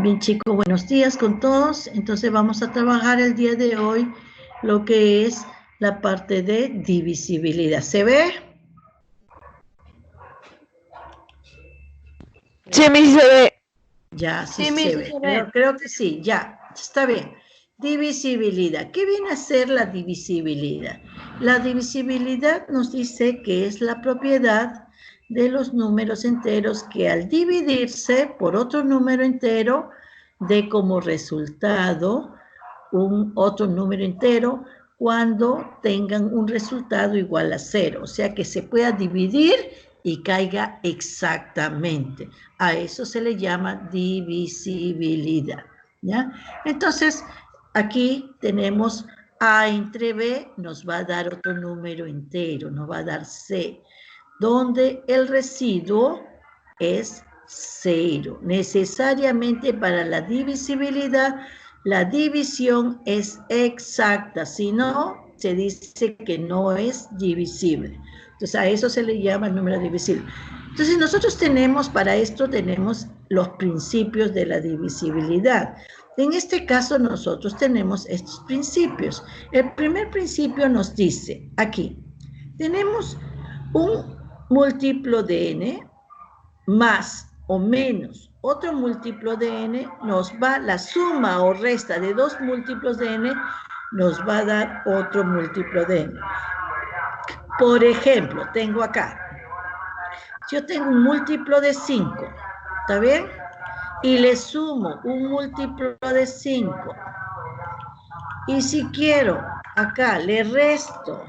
Bien, chicos, buenos días con todos. Entonces vamos a trabajar el día de hoy lo que es la parte de divisibilidad. ¿Se ve? Sí, mi se ve. Ya, sí, Sí, mi se sí ve. se ve. Creo que sí, ya, está bien. Divisibilidad. ¿Qué viene a ser la divisibilidad? La divisibilidad nos dice que es la propiedad de los números enteros que al dividirse por otro número entero dé como resultado un otro número entero cuando tengan un resultado igual a 0. O sea que se pueda dividir y caiga exactamente. A eso se le llama divisibilidad, ¿ya? Entonces, aquí tenemos A entre B, nos va a dar otro número entero, nos va a dar C, donde el residuo es 0. Necesariamente para la divisibilidad, la división es exacta, si no, se dice que no es divisible. Entonces, a eso se le llama el número divisible. Entonces, nosotros tenemos, para esto tenemos los principios de la divisibilidad. En este caso, nosotros tenemos estos principios. El primer principio nos dice, aquí, tenemos un múltiplo de n más o menos otro múltiplo de n, nos va, la suma o resta de dos múltiplos de n, nos va a dar otro múltiplo de n. Por ejemplo, tengo acá, yo tengo un múltiplo de 5, ¿está bien? Y le sumo un múltiplo de 5. Y si quiero, acá le resto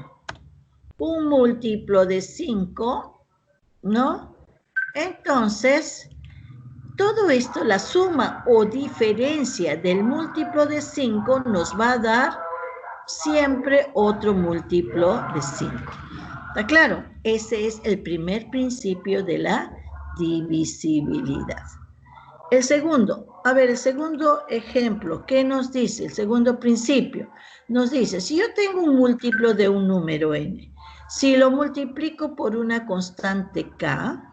un múltiplo de 5, ¿no? Entonces, todo esto, la suma o diferencia del múltiplo de 5 nos va a dar siempre otro múltiplo de 5. ¿Está claro? Ese es el primer principio de la divisibilidad. El segundo, a ver, el segundo ejemplo, ¿qué nos dice? El segundo principio nos dice, si yo tengo un múltiplo de un número n, si lo multiplico por una constante k,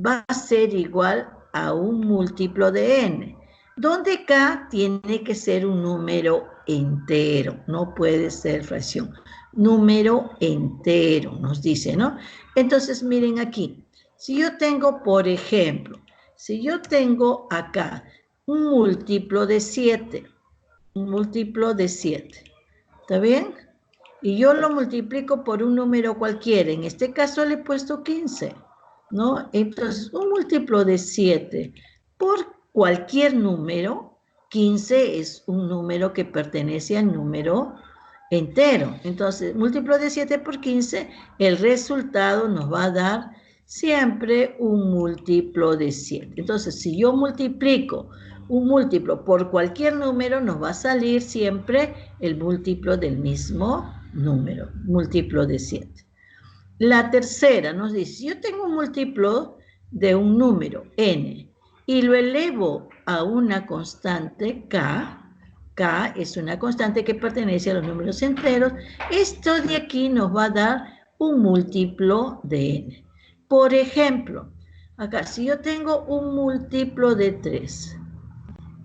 va a ser igual a un múltiplo de n, donde k tiene que ser un número entero, no puede ser fracción. Número entero, nos dice, ¿no? Entonces, miren aquí, si yo tengo, por ejemplo, si yo tengo acá un múltiplo de 7, ¿está bien? Y yo lo multiplico por un número cualquiera, en este caso le he puesto 15, ¿no? Entonces, un múltiplo de 7 por cualquier número, 15 es un número que pertenece al número entero. Entonces, múltiplo de 7 por 15, el resultado nos va a dar siempre un múltiplo de 7. Entonces, si yo multiplico un múltiplo por cualquier número, nos va a salir siempre el múltiplo del mismo número, múltiplo de 7. La tercera nos dice, si yo tengo un múltiplo de un número n y lo elevo a una constante k, k es una constante que pertenece a los números enteros, esto de aquí nos va a dar un múltiplo de n. Por ejemplo, acá, si yo tengo un múltiplo de 3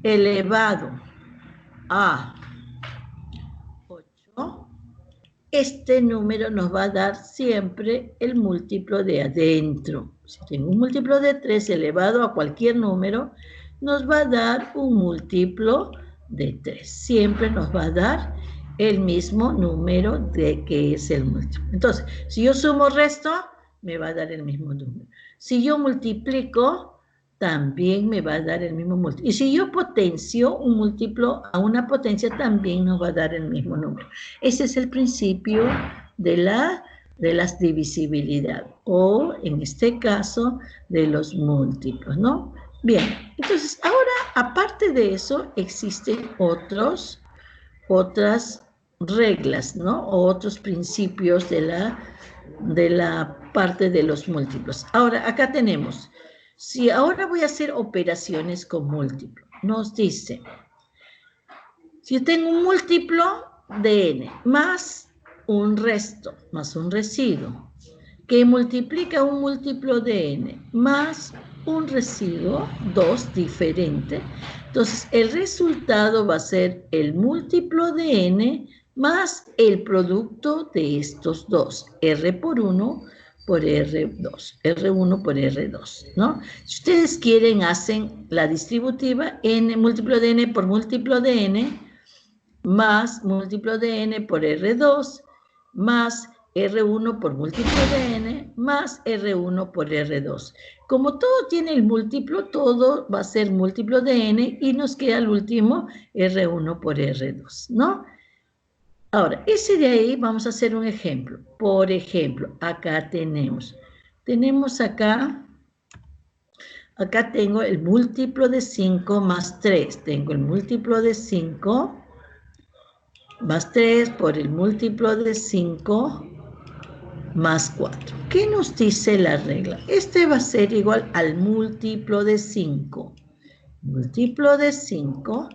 elevado a 8, este número nos va a dar siempre el múltiplo de adentro. Si tengo un múltiplo de 3 elevado a cualquier número, nos va a dar un múltiplo de 3. Siempre nos va a dar el mismo número de que es el múltiplo. Entonces, si yo sumo resto, me va a dar el mismo número. Si yo multiplico, también me va a dar el mismo múltiplo. Y si yo potencio un múltiplo a una potencia, también nos va a dar el mismo número. Ese es el principio de las divisibilidades, o en este caso, de los múltiplos, ¿no? Bien, entonces ahora, aparte de eso, existen otras reglas, ¿no? O otros principios de la parte de los múltiplos. Ahora, acá tenemos, si ahora voy a hacer operaciones con múltiplo, nos dice, si yo tengo un múltiplo de n más un resto, más un residuo, que multiplica un múltiplo de n más un residuo, 2 diferente. Entonces, el resultado va a ser el múltiplo de n más el producto de estos dos, R por 1 por R2, R1 por R2, ¿no? Si ustedes quieren, hacen la distributiva, n múltiplo de n por múltiplo de n, más múltiplo de n por R2, más R1 por múltiplo de n, más R1 por R2. Como todo tiene el múltiplo, todo va a ser múltiplo de n y nos queda el último R1 por R2, ¿no? Ahora, ese de ahí vamos a hacer un ejemplo. Por ejemplo, acá tenemos acá tengo el múltiplo de 5 más 3. Tengo el múltiplo de 5 más 3 por el múltiplo de 5 más 4. ¿Qué nos dice la regla? Este va a ser igual al múltiplo de 5. Múltiplo de 5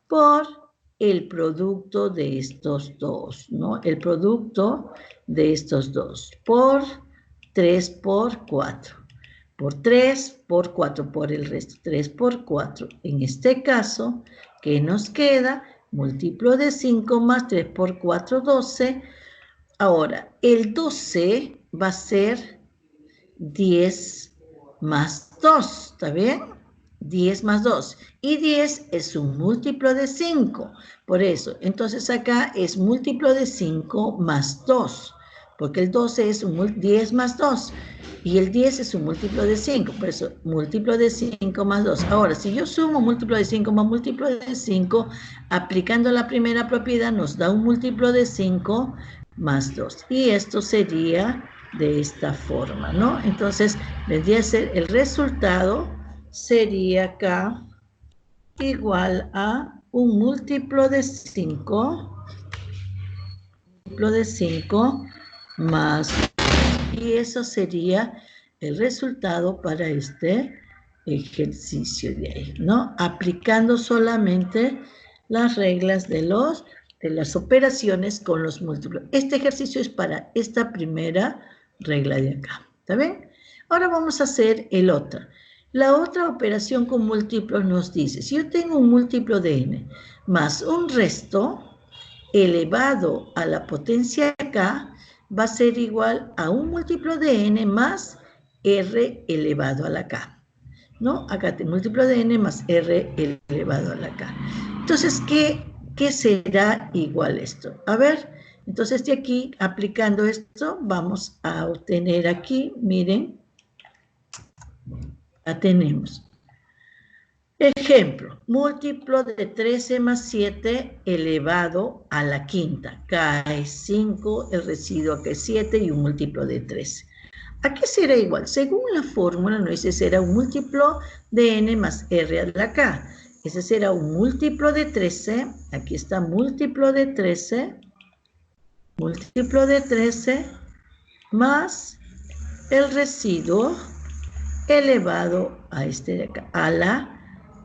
por el producto de estos dos, ¿no? El producto de estos dos por 3 por 4. Por 3 por 4 por el resto. 3 por 4. En este caso, ¿qué nos queda? Múltiplo de 5 más 3 por 4, 12. Ahora, el 12 va a ser 10 más 2, ¿está bien? 10 más 2. Y 10 es un múltiplo de 5. Por eso, entonces acá es múltiplo de 5 más 2. Porque el 12 es un 10 más 2. Y el 10 es un múltiplo de 5. Por eso, múltiplo de 5 más 2. Ahora, si yo sumo múltiplo de 5 más múltiplo de 5, aplicando la primera propiedad, nos da un múltiplo de 5 más 2. Y esto sería de esta forma, ¿no? Entonces, vendría a ser el resultado, sería acá igual a un múltiplo de 5 más, y eso sería el resultado para este ejercicio de ahí, ¿no? Aplicando solamente las reglas de las operaciones con los múltiplos. Este ejercicio es para esta primera regla de acá, ¿está bien? Ahora vamos a hacer el otro. La otra operación con múltiplos nos dice, si yo tengo un múltiplo de n más un resto elevado a la potencia k, va a ser igual a un múltiplo de n más r elevado a la k, ¿no? Acá tengo múltiplo de n más r elevado a la k. Entonces, ¿qué será igual esto? A ver, entonces de aquí, aplicando esto, vamos a obtener aquí, miren, ya tenemos. Ejemplo, múltiplo de 13 más 7 elevado a la quinta. K es 5, el residuo acá es 7 y un múltiplo de 13. ¿A qué será igual? Según la fórmula nos dice será un múltiplo de n más r a la k. Ese será un múltiplo de 13. Aquí está múltiplo de 13. Múltiplo de 13 más el residuo elevado a este de acá, a la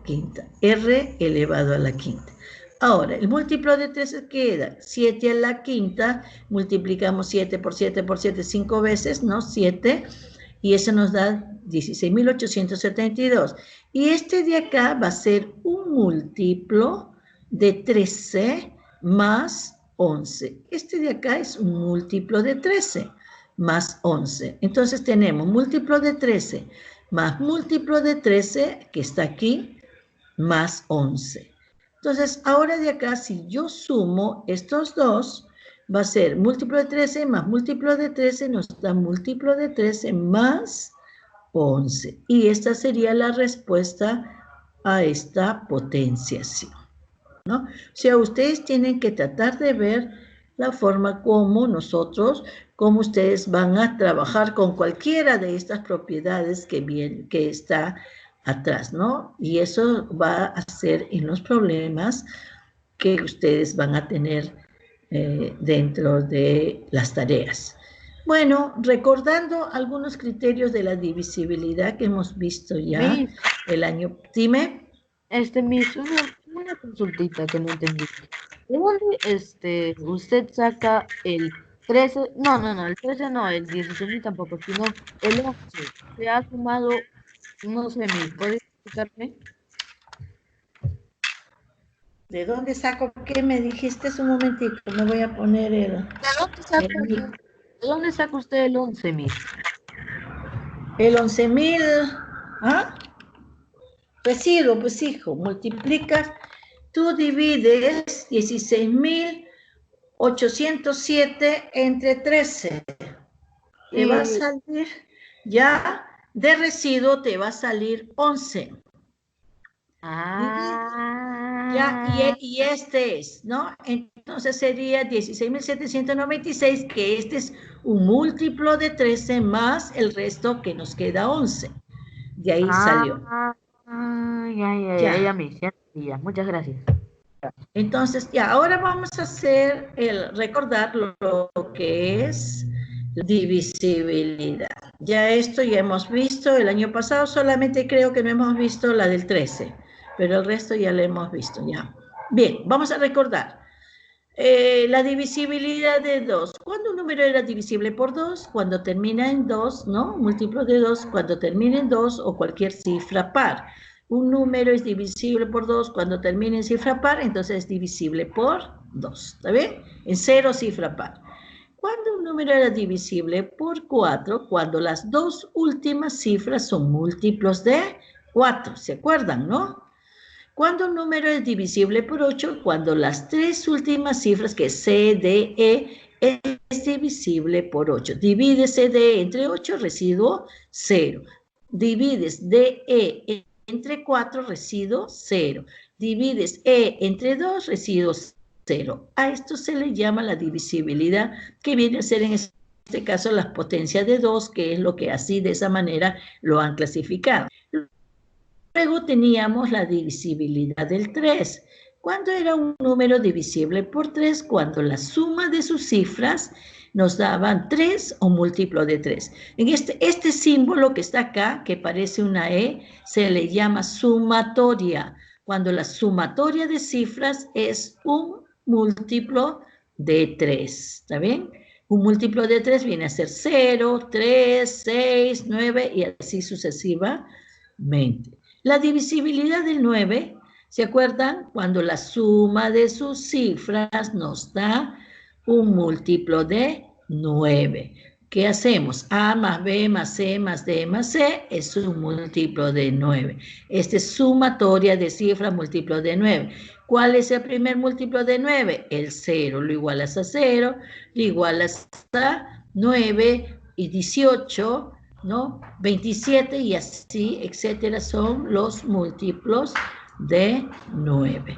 quinta. R elevado a la quinta. Ahora, el múltiplo de 13 queda 7 a la quinta, multiplicamos 7 por 7 por 7 5 veces, ¿no? 7, y eso nos da 16.872. Y este de acá va a ser un múltiplo de 13 más 11. Este de acá es un múltiplo de 13 más 11. Entonces tenemos múltiplo de 13 más múltiplo de 13, que está aquí, más 11. Entonces, ahora de acá, si yo sumo estos dos, va a ser múltiplo de 13 más múltiplo de 13, nos da múltiplo de 13 más 11. Y esta sería la respuesta a esta potenciación, ¿no? O sea, ustedes tienen que tratar de ver la forma como cómo ustedes van a trabajar con cualquiera de estas propiedades que está atrás, ¿no? Y eso va a ser en los problemas que ustedes van a tener dentro de las tareas. Bueno, recordando algunos criterios de la divisibilidad que hemos visto ya el año. Dime. Miss, una consultita que no entendí. ¿De dónde usted saca el 13? No, el 13 no, el 16 ni tampoco, sino el 11. Se ha sumado No sé, Miss, ¿puede explicarme? ¿De dónde saco qué me dijiste? Un momentito, me voy a poner ¿De dónde saca usted el 11, Miss? el 11.000, ¿ah? Residuo, pues hijo, multiplicas, tú divides 16.807 entre 13. Te va a salir, ya de residuo te va a salir 11. Ya, y este es, ¿no? Entonces sería 16.796, que este es un múltiplo de 13 más el resto que nos queda 11. De ahí salió. Ya, Ya. Miss, ya, muchas gracias. Entonces, ya, ahora vamos a hacer recordar lo que es divisibilidad. Ya esto ya hemos visto el año pasado, solamente creo que no hemos visto la del 13, pero el resto ya lo hemos visto, ya. Bien, vamos a recordar. La divisibilidad de 2. ¿Cuándo un número era divisible por 2? Cuando termina en 2, ¿no? Múltiplo de 2, cuando termina en 2 o cualquier cifra par. Un número es divisible por 2 cuando termina en cifra par, entonces es divisible por 2. ¿Está bien? En 0, cifra par. ¿Cuándo un número era divisible por 4? Cuando las dos últimas cifras son múltiplos de 4. ¿Se acuerdan, no? Cuando un número es divisible por 8, cuando las tres últimas cifras, que es C, D, E, es divisible por 8. Divides CD entre 8, residuo 0. Divides DE entre 4, residuo 0. Divides E entre 2, residuo 0. A esto se le llama la divisibilidad, que viene a ser en este caso las potencias de 2, que es lo que así de esa manera lo han clasificado. Luego teníamos la divisibilidad del 3. ¿Cuándo era un número divisible por 3? Cuando la suma de sus cifras nos daban 3 o múltiplo de 3. En este símbolo que está acá, que parece una E, se le llama sumatoria. Cuando la sumatoria de cifras es un múltiplo de 3. ¿Está bien? Un múltiplo de 3 viene a ser 0, 3, 6, 9 y así sucesivamente. La divisibilidad del 9, ¿se acuerdan? Cuando la suma de sus cifras nos da un múltiplo de 9. ¿Qué hacemos? A más B más C más D más C es un múltiplo de 9. Esta es sumatoria de cifras, múltiplo de 9. ¿Cuál es el primer múltiplo de 9? El 0. Lo igualas a 0, lo igualas a 9 y 18, ¿no? 27 y así, etcétera, son los múltiplos de 9.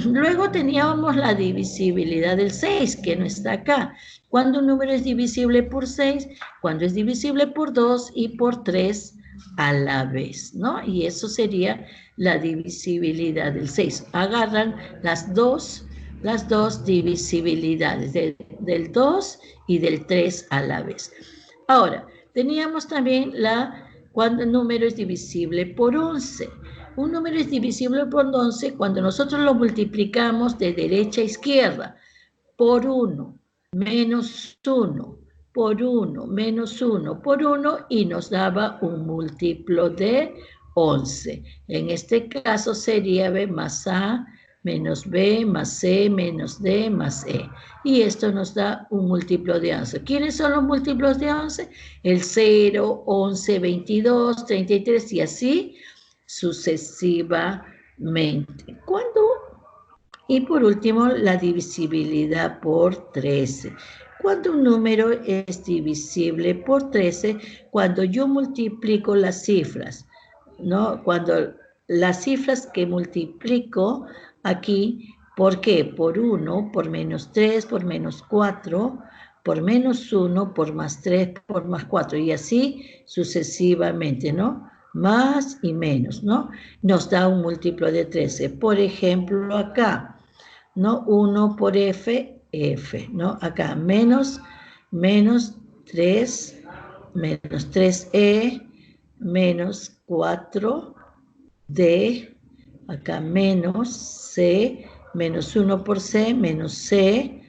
Luego teníamos la divisibilidad del 6, que no está acá. Cuando un número es divisible por 6, cuando es divisible por 2 y por 3 a la vez, ¿no? Y eso sería la divisibilidad del 6. Agarran las dos divisibilidades, del 2 y del 3 a la vez. Ahora, teníamos también cuando el número es divisible por 11. Un número es divisible por 11 cuando nosotros lo multiplicamos de derecha a izquierda por 1, menos 1, por 1, menos 1, por 1 y nos daba un múltiplo de 11. En este caso sería B más A menos B más C menos D más E. Y esto nos da un múltiplo de 11. ¿Quiénes son los múltiplos de 11? El 0, 11, 22, 33 y así sucesivamente. Y por último, la divisibilidad por 13. Cuando un número es divisible por 13, cuando yo multiplico las cifras, ¿no? Cuando las cifras que multiplico aquí, ¿por qué? Por 1, por menos 3, por menos 4, por menos 1, por más 3, por más 4, y así sucesivamente, ¿no? Más y menos, ¿no? Nos da un múltiplo de 13. Por ejemplo, acá, ¿no? 1 por F, F, ¿no? Acá, menos 3, menos 3E, menos 4D, acá menos C, menos 1 por C, menos C,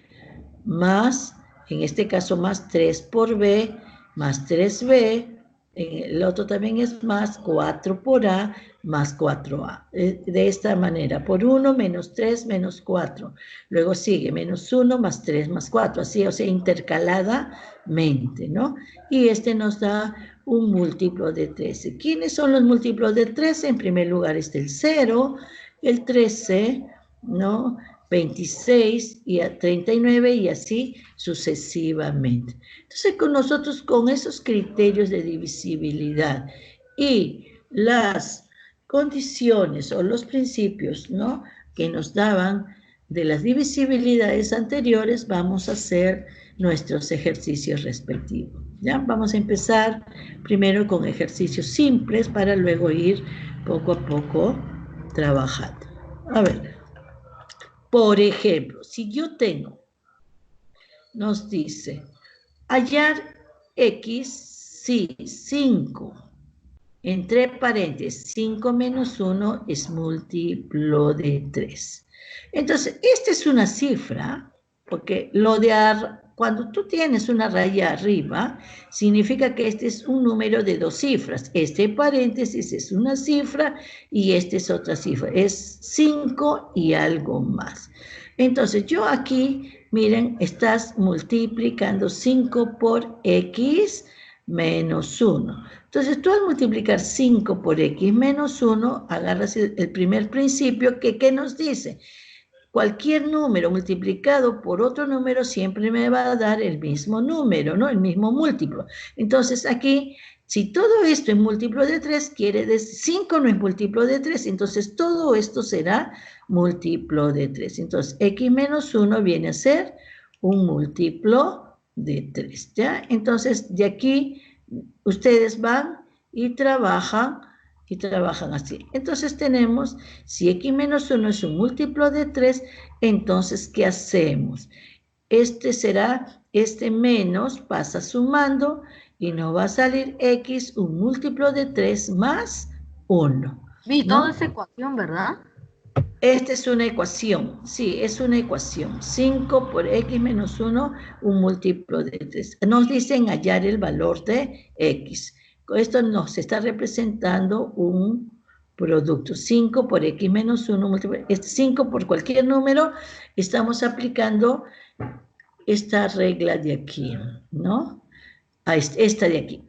más, en este caso más 3 por B, más 3B, El otro también es más 4 por A más 4A. De esta manera, por 1 menos 3 menos 4. Luego sigue menos 1 más 3 más 4. Así, o sea, intercaladamente, ¿no? Y este nos da un múltiplo de 13. ¿Quiénes son los múltiplos de 13? En primer lugar está el 0, el 13, ¿no? 26 y a 39 y así sucesivamente. Entonces, con nosotros, con esos criterios de divisibilidad y las condiciones o los principios, ¿no?, que nos daban de las divisibilidades anteriores, vamos a hacer nuestros ejercicios respectivos. ¿Ya? Vamos a empezar primero con ejercicios simples para luego ir poco a poco trabajando. A ver, por ejemplo, si yo tengo, nos dice, hallar X, sí, 5. Entre paréntesis, 5 menos 1 es múltiplo de 3. Entonces, esta es una cifra, porque cuando tú tienes una raya arriba, significa que este es un número de 2 cifras. Este paréntesis es una cifra y este es otra cifra. Es 5 y algo más. Entonces, yo aquí, miren, estás multiplicando 5 por X menos 1. Entonces, tú al multiplicar 5 por X menos 1, agarras el primer principio que ¿qué nos dice? Cualquier número multiplicado por otro número siempre me va a dar el mismo número, ¿no? El mismo múltiplo. Entonces, aquí, si todo esto es múltiplo de 3, quiere decir 5 no es múltiplo de 3, entonces todo esto será múltiplo de 3. Entonces, X menos 1 viene a ser un múltiplo de 3, ¿ya? Entonces, de aquí ustedes van y trabajan así. Entonces tenemos, si X menos 1 es un múltiplo de 3, entonces, ¿qué hacemos? Este menos pasa sumando y nos va a salir X, un múltiplo de 3 más 1. Vi ¿no? toda esa ecuación, ¿verdad? Esta es una ecuación, sí, es una ecuación. 5 por X menos 1, un múltiplo de 3. Nos dicen hallar el valor de X. Esto nos está representando un producto. 5 por X menos 1, múltiplo, 5 por cualquier número, estamos aplicando esta regla de aquí, ¿no? A esta de aquí.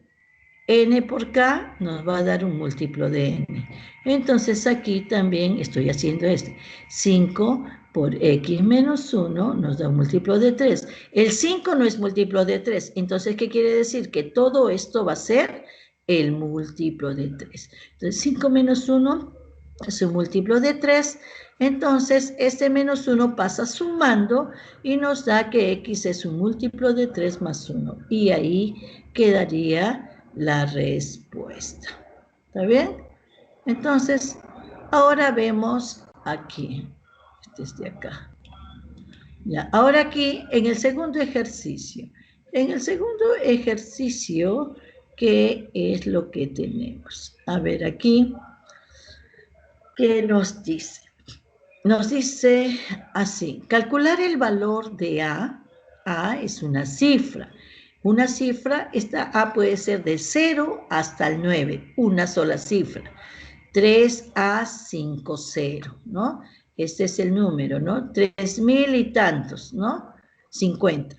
N por K nos va a dar un múltiplo de N. Entonces aquí también estoy haciendo 5 por X menos 1 nos da un múltiplo de 3. El 5 no es múltiplo de 3. Entonces, ¿qué quiere decir? Que todo esto va a ser el múltiplo de 3. Entonces, 5 menos 1 es un múltiplo de 3. Entonces, este menos 1 pasa sumando y nos da que X es un múltiplo de 3 más 1. Y ahí quedaría la respuesta. ¿Está bien? Entonces, ahora vemos aquí. Este es de acá. Ya, ahora aquí, en el segundo ejercicio. En el segundo ejercicio, ¿qué es lo que tenemos? A ver, aquí, ¿qué nos dice? Nos dice así, calcular el valor de A. A es una cifra. Una cifra, esta A puede ser de 0 hasta el 9, una sola cifra. 3A50, ¿no? Este es el número, ¿no? 3.000 y tantos, ¿no? 50.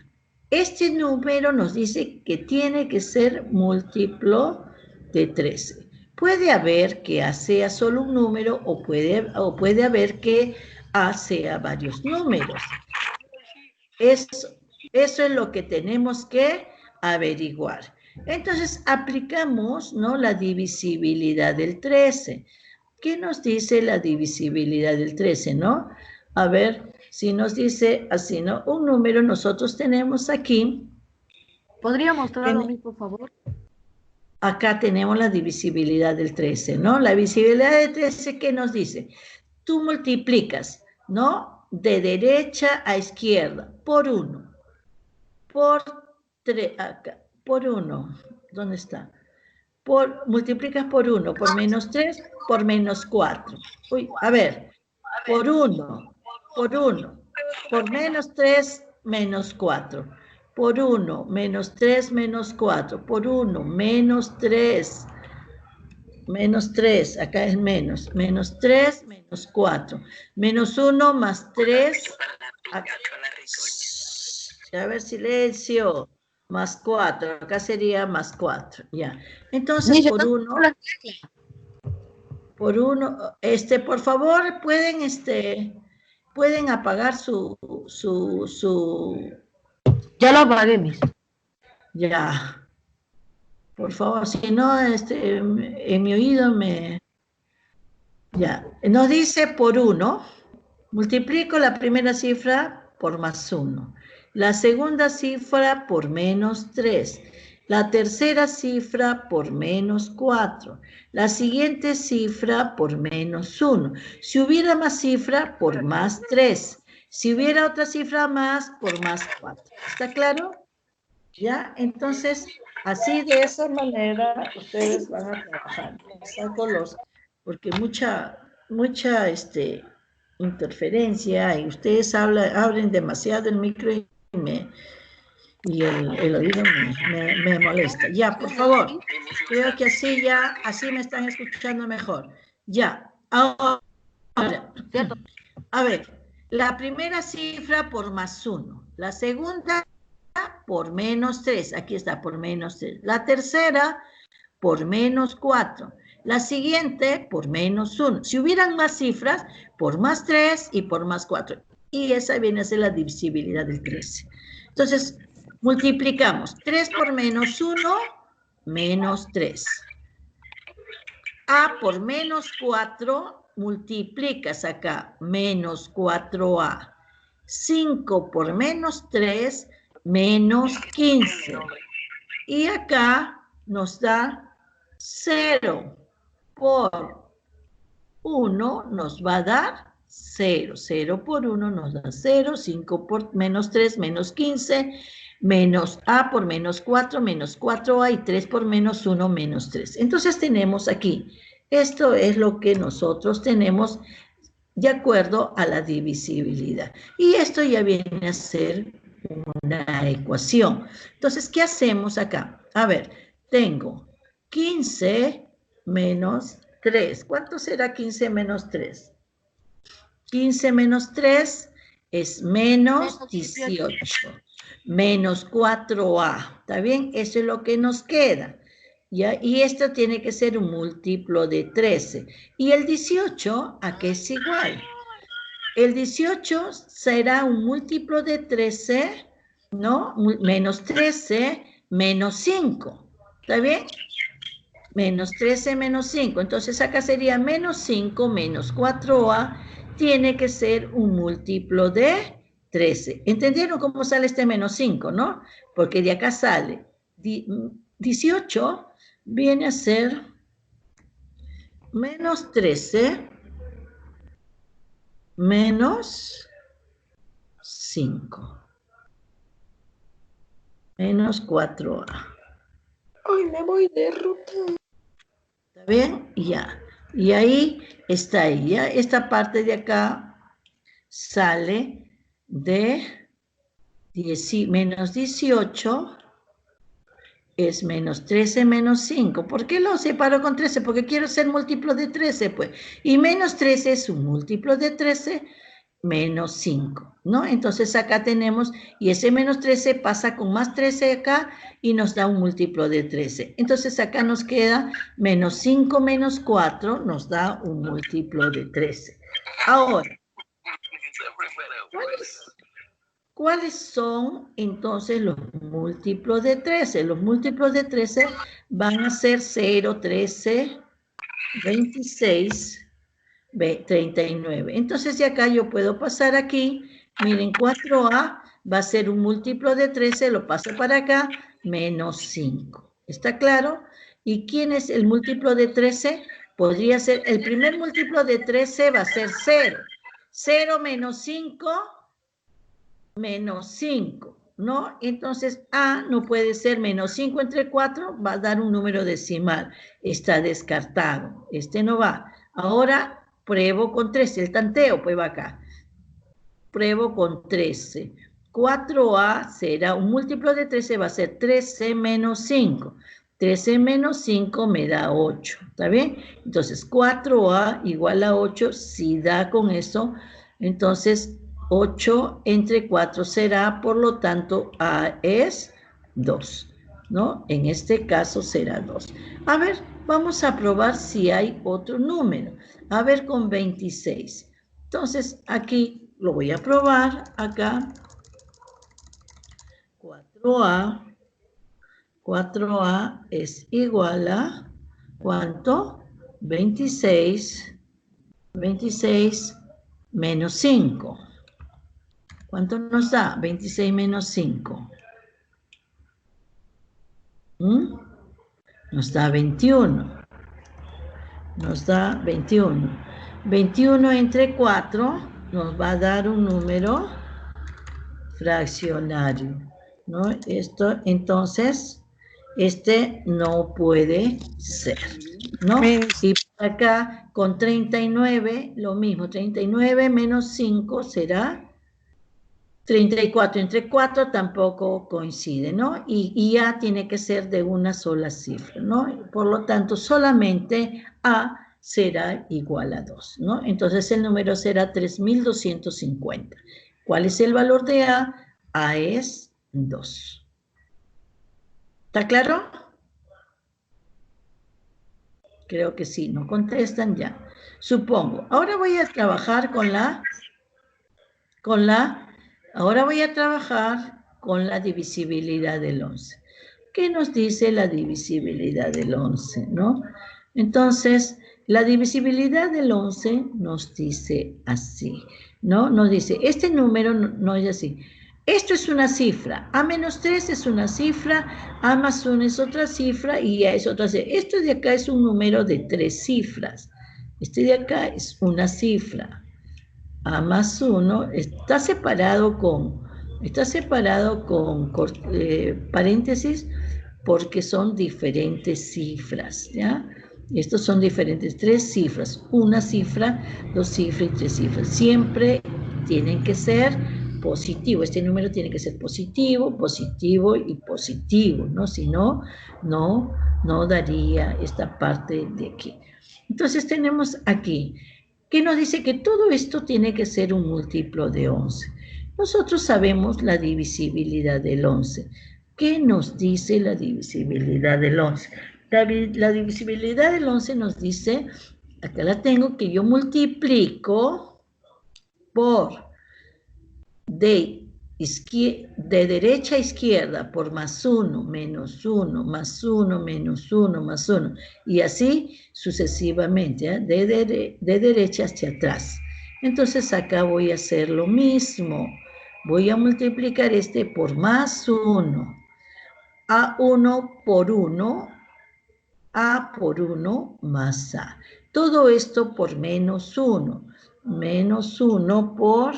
Este número nos dice que tiene que ser múltiplo de 13. Puede haber que A sea solo un número o puede haber que A sea varios números. Eso es lo que tenemos que averiguar. Entonces, aplicamos, ¿no?, la divisibilidad del 13. ¿Qué nos dice la divisibilidad del 13, no? A ver, si nos dice así, ¿no? Un número nosotros tenemos aquí. ¿Podría mostrarlo a mí, por favor? Acá tenemos la divisibilidad del 13, ¿no? La divisibilidad del 13, ¿qué nos dice? Tú multiplicas, ¿no?, de derecha a izquierda por 1, por 3, acá, por 1, ¿dónde está? Multiplicas por 1, por menos 3, por menos 4. Uy, a ver, por 1, por menos 3, menos 4. por 1, menos 3, menos 4, por 1, menos 3, acá es menos 3, menos 4, menos 1 más 3, a ver, silencio, más 4, acá sería más 4, ya. Entonces, por 1, por favor, pueden apagar su, Ya lo apagué, mis. ya. Por favor, si no, en mi oído ya. Nos dice por 1, multiplico la primera cifra por más 1. La segunda cifra por menos 3. La tercera cifra por menos 4. La siguiente cifra por menos 1. Si hubiera más cifra, por más 3. Si hubiera otra cifra más, por más 4. ¿Está claro? ¿Ya? Entonces, así de esa manera ustedes van a trabajar. Saco porque mucha interferencia y ustedes abren demasiado el micro y el oído me molesta. Ya, por favor. Creo que así me están escuchando mejor. Ya, ahora. A ver, la primera cifra por más 1. La segunda por menos 3, aquí está, por menos 3. La tercera, por menos 4. La siguiente, por menos 1. Si hubieran más cifras, por más 3 y por más 4. Y esa viene a ser la divisibilidad del 13. Entonces, multiplicamos 3 por menos 1, menos 3. A por menos 4, multiplicas acá, menos 4A. 5 por menos 3, menos 15. Y acá nos da 0 por 1 nos va a dar 0. 0 por 1 nos da 0. 5 por menos 3, menos 15. Menos A por menos 4, menos 4A. Y 3 por menos 1, menos 3. Entonces tenemos aquí, esto es lo que nosotros tenemos de acuerdo a la divisibilidad. Y esto ya viene a ser una ecuación. Entonces, ¿qué hacemos acá? A ver, tengo 15 menos 3. ¿Cuánto será 15 menos 3? 15 menos 3 es menos 18. Menos 4A. ¿Está bien? Eso es lo que nos queda. ¿Ya? Y esto tiene que ser un múltiplo de 13. ¿Y el 18 a qué es igual? El 18 será un múltiplo de 13, ¿no? Menos 13, menos 5. ¿Está bien? Menos 13, menos 5. Entonces acá sería menos 5, menos 4A. Tiene que ser un múltiplo de 13. ¿Entendieron cómo sale este menos 5, no? Porque de acá sale 18, viene a ser menos 13, menos 5. Menos 4A. Ay, me voy de ruta. ¿Está bien? Ya. Y ahí está ahí. Ya esta parte de acá sale de menos 18 es menos 13 menos 5. ¿Por qué lo separo con 13? Porque quiero ser múltiplo de 13, pues. Y menos 13 es un múltiplo de 13 menos 5, ¿no? Entonces acá tenemos, y ese menos 13 pasa con más 13 acá y nos da un múltiplo de 13. Entonces acá nos queda menos 5 menos 4, nos da un múltiplo de 13. Ahora, ¿cuáles son entonces los múltiplos de 13? Los múltiplos de 13 van a ser 0, 13, 26, 39. Entonces de acá yo puedo pasar aquí, miren, 4A va a ser un múltiplo de 13, lo paso para acá, menos 5. ¿Está claro? ¿Y quién es el múltiplo de 13? Podría ser, el primer múltiplo de 13 va a ser 0. 0 menos 5, menos 5, ¿no? Entonces A no puede ser menos 5 entre 4, va a dar un número decimal. Está descartado. Este no va. Ahora pruebo con 13, el tanteo, pues va acá. Pruebo con 13. 4A será un múltiplo de 13, va a ser 13 menos 5. 13 menos 5 me da 8, ¿está bien? Entonces, 4A igual a 8, si da con eso, entonces 8 entre 4 será, por lo tanto, A es 2, ¿no? En este caso será 2. A ver, vamos a probar si hay otro número. A ver, con 26. Entonces, aquí lo voy a probar, acá. 4A es igual a, ¿cuánto? 26 menos 5. ¿Cuánto nos da? 26 menos 5. Nos da 21. Nos da 21. 21 entre 4 nos va a dar un número fraccionario, ¿no? Esto, entonces, este no puede ser, ¿no? Y por acá, con 39, lo mismo, 39 menos 5 será 34. Entre 4 tampoco coincide, ¿no? Y A tiene que ser de una sola cifra, ¿no? Por lo tanto, solamente A será igual a 2, ¿no? Entonces, el número será 3250. ¿Cuál es el valor de A? A es 2. ¿Está claro? Creo que sí, no contestan ya. Supongo. Ahora voy a trabajar ahora voy a trabajar con la divisibilidad del 11. ¿Qué nos dice la divisibilidad del 11, no? Entonces, la divisibilidad del 11 nos dice así, ¿no? Nos dice, este número no es así. Esto es una cifra, A menos 3 es una cifra, A más 1 es otra cifra y A es otra cifra. Esto de acá es un número de 3 cifras. Este de acá es una cifra. A más 1 está separado con paréntesis porque son diferentes cifras, ¿ya? Estos son diferentes, 3 cifras, una cifra, 2 cifras y 3 cifras. Siempre tienen que ser positivo, este número tiene que ser positivo, positivo y positivo, ¿no? Si no, no daría esta parte de aquí. Entonces tenemos aquí, que nos dice que todo esto tiene que ser un múltiplo de 11. Nosotros sabemos la divisibilidad del 11. ¿Qué nos dice la divisibilidad del 11? La divisibilidad del 11 nos dice, acá la tengo, que yo multiplico por de derecha a izquierda por más 1, menos 1, más 1, menos 1, más 1, y así sucesivamente, ¿eh? de derecha hacia atrás. Entonces acá voy a hacer lo mismo. Voy a multiplicar este por más 1. A1 por 1, A por 1 más A. Todo esto por menos 1. Menos 1 por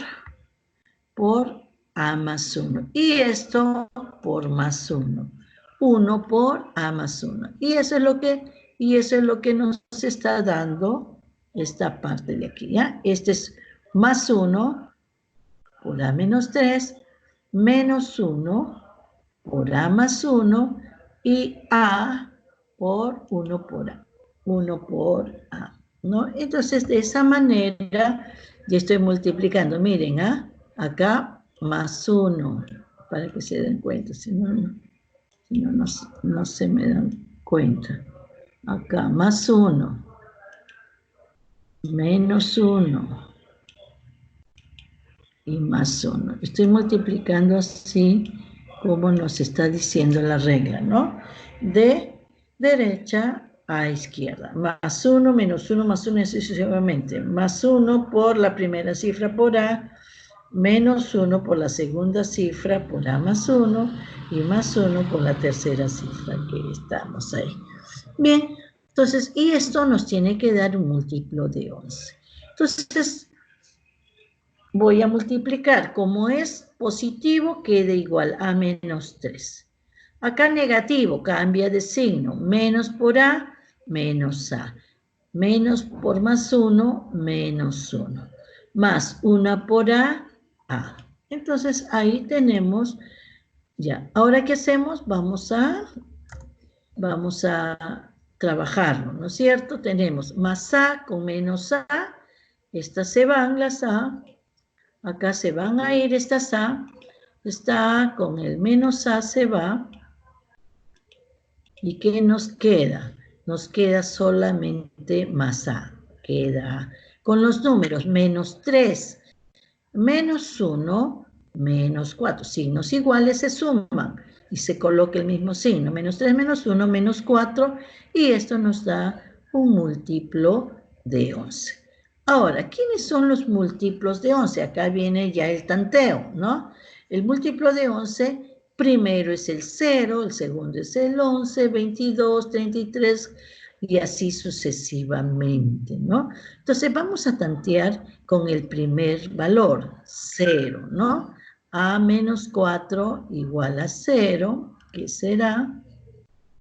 A más 1. Y esto por más 1. 1 por A más 1. Y eso es lo que nos está dando esta parte de aquí, ¿ya? Este es más 1 por A menos 3, menos 1 por A más 1 y A por 1 por A. 1 por A, ¿no? Entonces, de esa manera, ya estoy multiplicando. Miren, ¿ah? Acá más 1, para que se den cuenta, si no se me dan cuenta. Acá más 1, menos 1 y más 1. Estoy multiplicando así como nos está diciendo la regla, ¿no? De derecha a izquierda. Más 1, menos 1, más 1 y así sucesivamente. Más 1 por la primera cifra por A, menos 1 por la segunda cifra por A más 1 y más 1 por la tercera cifra que estamos ahí. Bien, entonces, y esto nos tiene que dar un múltiplo de 11. Entonces, voy a multiplicar. Como es positivo, queda igual a menos 3. Acá negativo, cambia de signo. Menos por A, menos A. Menos por más 1, menos 1. Más 1 por A, A. Entonces, ahí tenemos, ya. Ahora, ¿qué hacemos? Vamos a trabajarlo, ¿no es cierto? Tenemos más A con menos A. Estas se van, las A. Acá se van a ir estas A. Esta A con el menos A se va. ¿Y qué nos queda? Nos queda solamente más A. Queda con los números menos 3, menos 1, menos 4. Signos iguales se suman y se coloca el mismo signo. Menos 3, menos 1, menos 4. Y esto nos da un múltiplo de 11. Ahora, ¿quiénes son los múltiplos de 11? Acá viene ya el tanteo, ¿no? El múltiplo de 11... Primero es el 0, el segundo es el 11, 22, 33 y así sucesivamente, ¿no? Entonces vamos a tantear con el primer valor, 0, ¿no? A menos 4 igual a 0, ¿qué será?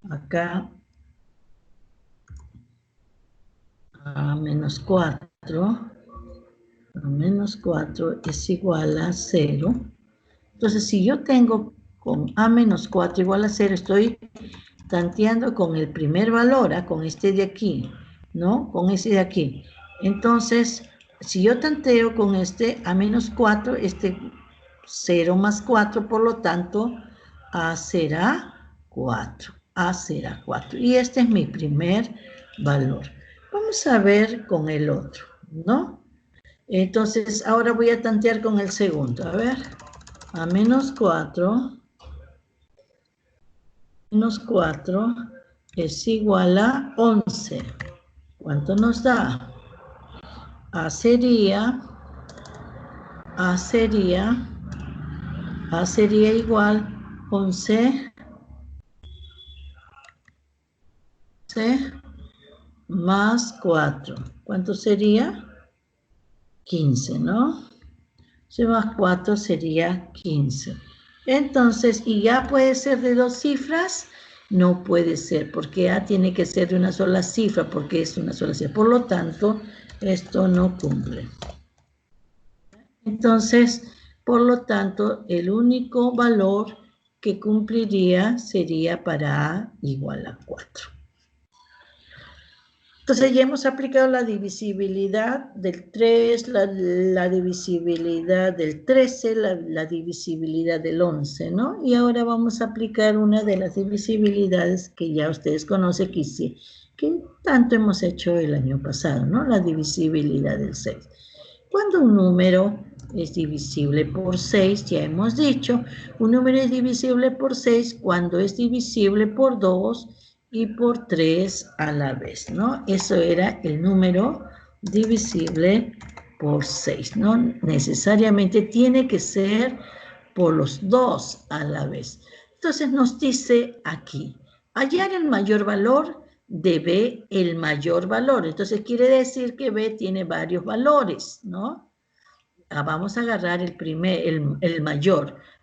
Acá, A menos 4 es igual a 0. Entonces, si yo tengo con A menos 4 igual a 0, estoy tanteando con el primer valor, con este de aquí, ¿no? Con ese de aquí. Entonces, si yo tanteo con este A menos 4, este 0 más 4, por lo tanto, A será 4. A será 4. Y este es mi primer valor. Vamos a ver con el otro, ¿no? Entonces, ahora voy a tantear con el segundo. A ver, A menos 4 es igual a 11. ¿Cuánto nos da? A sería igual 11 más 4. ¿Cuánto sería? 15, ¿no? 11 más 4 sería 15. Entonces, ¿y ya puede ser de 2 cifras? No puede ser, porque A tiene que ser de una sola cifra, porque es una sola cifra. Por lo tanto, esto no cumple. Entonces, por lo tanto, el único valor que cumpliría sería para A igual a 4. Entonces ya hemos aplicado la divisibilidad del 3, la divisibilidad del 13, la divisibilidad del 11, ¿no? Y ahora vamos a aplicar una de las divisibilidades que ya ustedes conocen, que tanto hemos hecho el año pasado, ¿no? La divisibilidad del 6. Cuando un número es divisible por 6, ya hemos dicho, un número es divisible por 6 cuando es divisible por 2 y por 3 a la vez, ¿no? Eso era el número divisible por 6, ¿no? Necesariamente tiene que ser por los 2 a la vez. Entonces nos dice aquí, hallar el mayor valor de B el mayor valor. Entonces quiere decir que B tiene varios valores, ¿no? Vamos a agarrar el mayor.